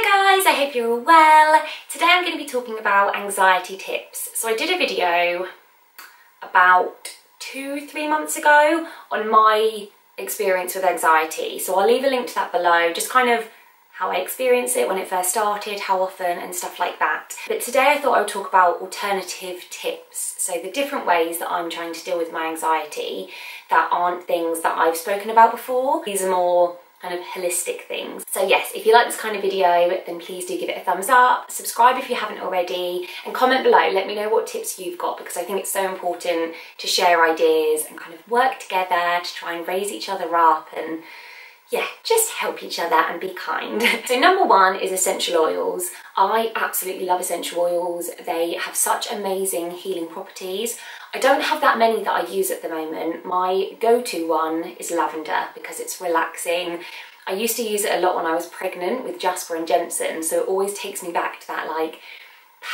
Hi guys, I hope you're all well. Today I'm going to be talking about anxiety tips. So I did a video about 2-3 months ago on my experience with anxiety. So I'll leave a link to that below, just kind of how I experienced it when it first started, how often and stuff like that. But today I thought I would talk about alternative tips. So the different ways that I'm trying to deal with my anxiety that aren't things that I've spoken about before. These are more kind of holistic things. So yes, if you like this kind of video, then please do give it a thumbs up, subscribe if you haven't already, and comment below. Let me know what tips you've got, because I think it's so important to share ideas and kind of work together to try and raise each other up and yeah, just help each other and be kind. So number one is essential oils. I absolutely love essential oils. They have such amazing healing properties. I don't have that many that I use at the moment. My go-to one is lavender because it's relaxing. I used to use it a lot when I was pregnant with Jasper and Jensen, so it always takes me back to that like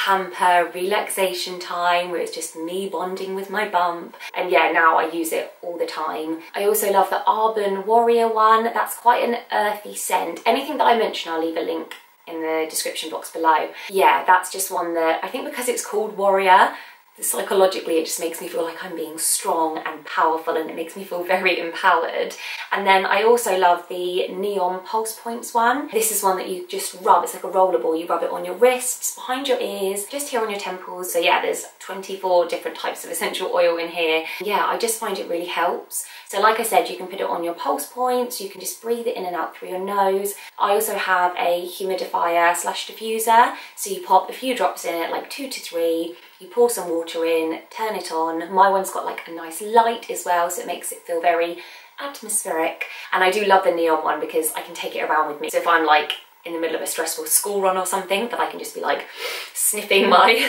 pamper relaxation time where it's just me bonding with my bump. And yeah, now I use it all the time. I also love the Arbon Warrior one. That's quite an earthy scent. Anything that I mention, I'll leave a link in the description box below. Yeah, that's just one that I think, because it's called Warrior, psychologically it just makes me feel like I'm being strong and powerful, and it makes me feel very empowered. And then I also love the Neon Pulse Points one. This is one that you just rub, it's like a rollerball. You rub it on your wrists, behind your ears, just here on your temples. So yeah, there's 24 different types of essential oil in here. Yeah, I just find it really helps. So like I said, you can put it on your pulse points, you can just breathe it in and out through your nose. I also have a humidifier / diffuser, so you pop a few drops in it, like 2 to 3, you pour some water in, turn it on. My one's got like a nice light as well, so it makes it feel very atmospheric. And I do love the neon one because I can take it around with me. So if I'm like in the middle of a stressful school run or something, that I can just be like sniffing my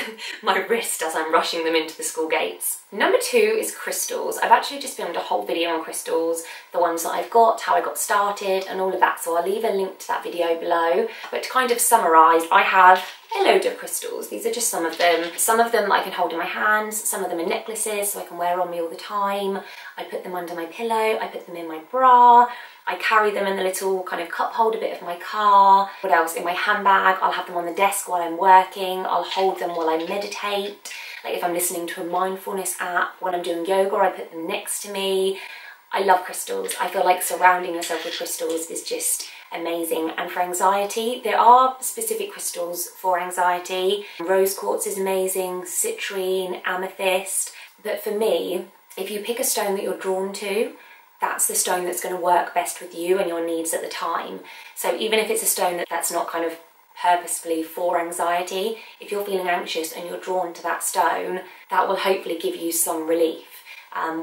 wrist as I'm rushing them into the school gates. Number 2 is crystals. I've actually just filmed a whole video on crystals, the ones that I've got, how I got started and all of that, so I'll leave a link to that video below. But to kind of summarise, I have a load of crystals. These are just some of them. Some of them I can hold in my hands, some of them are necklaces so I can wear on me all the time. I put them under my pillow, I put them in my bra, I carry them in the little kind of cup holder bit of my car. What else? In my handbag, I'll have them on the desk while I'm working, I'll hold them while I meditate. Like if I'm listening to a mindfulness app, when I'm doing yoga, I put them next to me. I love crystals. I feel like surrounding yourself with crystals is just amazing. And for anxiety, there are specific crystals for anxiety. Rose quartz is amazing, citrine, amethyst. But for me, if you pick a stone that you're drawn to, that's the stone that's going to work best with you and your needs at the time. So even if it's a stone that's not kind of purposefully for anxiety, if you're feeling anxious and you're drawn to that stone, that will hopefully give you some relief.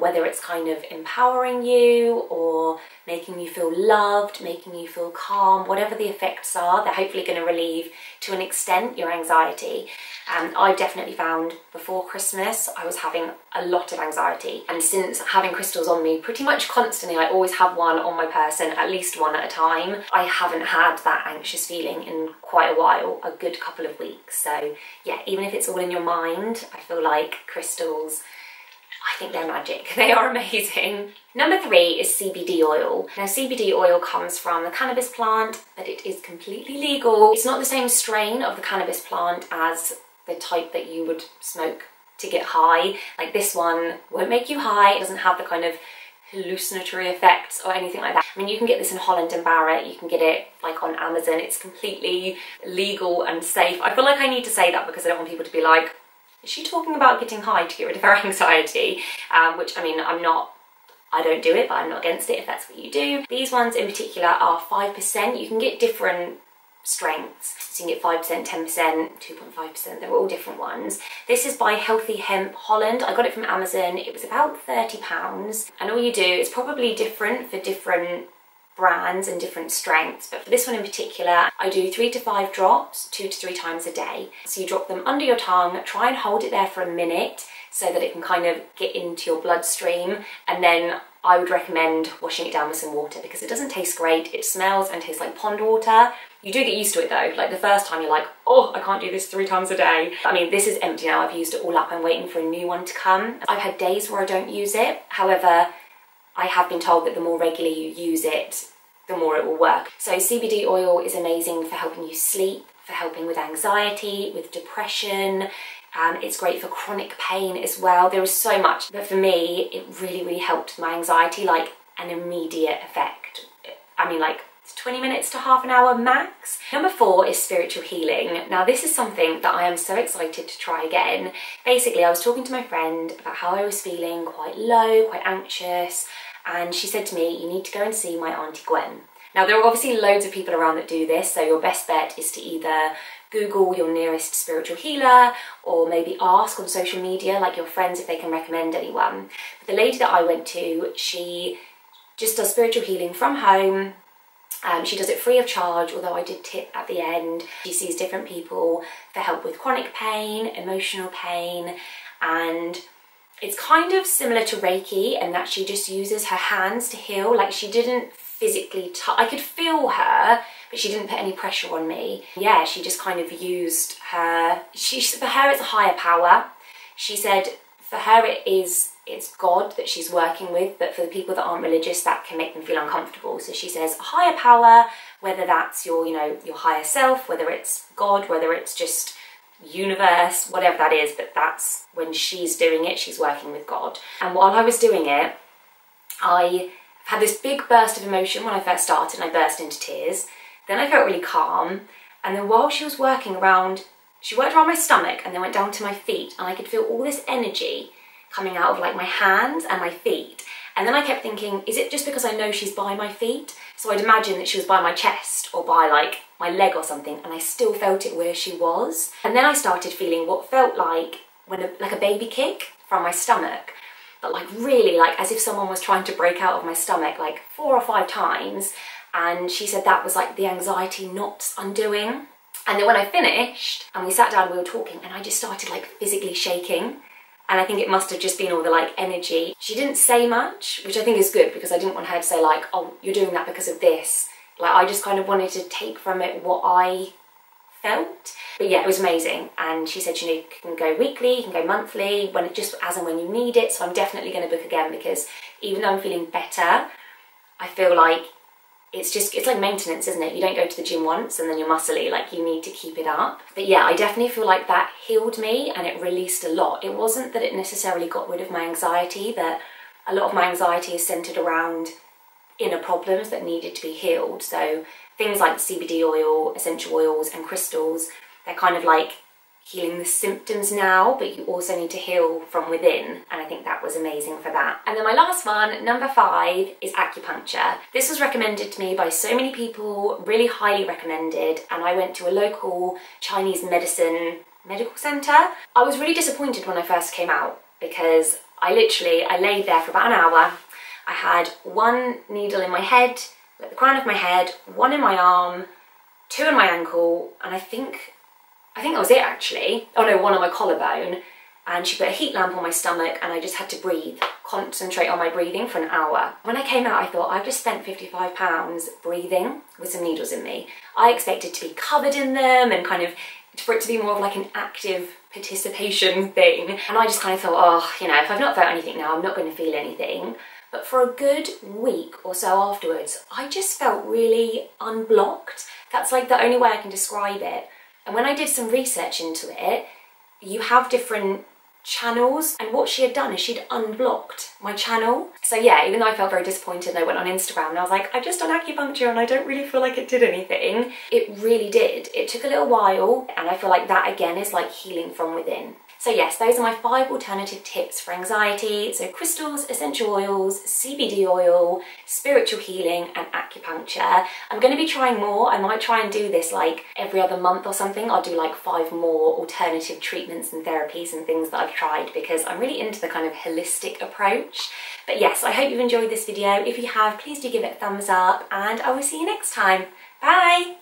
Whether it's kind of empowering you or making you feel loved, making you feel calm, whatever the effects are, they're hopefully going to relieve to an extent your anxiety. I've definitely found before Christmas I was having a lot of anxiety, and since having crystals on me pretty much constantly, I always have one on my person, at least one at a time, I haven't had that anxious feeling in quite a while, a good couple of weeks. So yeah, even if it's all in your mind, I feel like crystals, I think they're magic. They are amazing. Number 3 is CBD oil. Now CBD oil comes from the cannabis plant, but it is completely legal. It's not the same strain of the cannabis plant as the type that you would smoke to get high. Like this one won't make you high. It doesn't have the kind of hallucinatory effects or anything like that. I mean, you can get this in Holland and Barrett, you can get it like on Amazon. It's completely legal and safe. I feel like I need to say that because I don't want people to be like, is she talking about getting high to get rid of her anxiety? Which, I mean, I don't do it, but I'm not against it if that's what you do. These ones in particular are 5%. You can get different strengths. So you can get 5%, 10%, 2.5%, they're all different ones. This is by Healthy Hemp Holland. I got it from Amazon. It was about £30. And all you do, it's probably different for different brands and different strengths, but for this one in particular, I do 3 to 5 drops 2 to 3 times a day. So you drop them under your tongue, try and hold it there for a minute so that it can kind of get into your bloodstream, and then I would recommend washing it down with some water because it doesn't taste great. It smells and tastes like pond water. You do get used to it though. Like the first time you're like, oh, I can't do this 3 times a day. I mean, this is empty now. I've used it all up. I'm waiting for a new one to come. I've had days where I don't use it. However, I have been told that the more regularly you use it, the more it will work. So CBD oil is amazing for helping you sleep, for helping with anxiety, with depression. It's great for chronic pain as well. There is so much, but for me, it really helped my anxiety, like an immediate effect. I mean, like 20 minutes to half an hour max. Number 4 is spiritual healing. Now this is something that I am so excited to try again. Basically, I was talking to my friend about how I was feeling quite low, quite anxious, and she said to me, you need to go and see my Auntie Gwen. Now there are obviously loads of people around that do this, so your best bet is to either Google your nearest spiritual healer or maybe ask on social media, like your friends, if they can recommend anyone. But the lady that I went to, she just does spiritual healing from home. She does it free of charge, although I did tip at the end. She sees different people for help with chronic pain, emotional pain, and it's kind of similar to Reiki in that she just uses her hands to heal. Like, she didn't physically touch, I could feel her, but she didn't put any pressure on me. Yeah, she just kind of used her, for her it's a higher power. She said for her it's God that she's working with, but for the people that aren't religious, that can make them feel uncomfortable. So she says a higher power, whether that's your, you know, your higher self, whether it's God, whether it's just universe, whatever that is, but that's when she's doing it, she's working with God. And while I was doing it, I had this big burst of emotion when I first started, and I burst into tears. Then I felt really calm, and then while she was working around, she worked around my stomach and then went down to my feet, and I could feel all this energy coming out of like my hands and my feet. And then I kept thinking, is it just because I know she's by my feet? So I'd imagine that she was by my chest or by like my leg or something, and I still felt it where she was. And then I started feeling what felt like like a baby kick from my stomach, but like really like as if someone was trying to break out of my stomach like 4 or 5 times. And she said that was like the anxiety knots undoing. And then when I finished and we sat down, we were talking, and I just started like physically shaking. And I think it must have just been all the like energy. She didn't say much, which I think is good, because I didn't want her to say like, oh, you're doing that because of this. Like, I just kind of wanted to take from it what I felt. But yeah, it was amazing. And she said, you know, you can go weekly, you can go monthly, when it just as and when you need it. So I'm definitely going to book again, because even though I'm feeling better, I feel like it's like maintenance, isn't it? You don't go to the gym once and then you're muscly, like you need to keep it up. But yeah, I definitely feel like that healed me and it released a lot. It wasn't that it necessarily got rid of my anxiety, but a lot of my anxiety is centered around inner problems that needed to be healed. So things like CBD oil, essential oils and crystals, they're kind of like healing the symptoms now, but you also need to heal from within, and I think that was amazing for that. And then my last one, number 5, is acupuncture. This was recommended to me by so many people, really highly recommended, and I went to a local Chinese medical centre. I was really disappointed when I first came out, because I laid there for about an hour. I had 1 needle in my head, at the crown of my head, 1 in my arm, 2 in my ankle, and I think that was it actually. Oh no, 1 on my collarbone. And she put a heat lamp on my stomach, and I just had to breathe, concentrate on my breathing for an hour. When I came out, I thought, I've just spent £55 breathing with some needles in me. I expected to be covered in them and kind of for it to be more of like an active participation thing. And I just kind of thought, oh, you know, if I've not felt anything now, I'm not going to feel anything. But for a good week or so afterwards, I just felt really unblocked. That's like the only way I can describe it. And when I did some research into it, you have different channels, and what she had done is she'd unblocked my channel. So yeah, even though I felt very disappointed, I went on Instagram and I was like, I've just done acupuncture and I don't really feel like it did anything. It really did. It took a little while, and I feel like that again is like healing from within. So yes, those are my 5 alternative tips for anxiety. So crystals, essential oils, CBD oil, spiritual healing and acupuncture. I'm going to be trying more. I might try and do this like every other month or something. I'll do like 5 more alternative treatments and therapies and things that I've tried, because I'm really into the kind of holistic approach. But yes, I hope you've enjoyed this video. If you have, please do give it a thumbs up, and I will see you next time. Bye!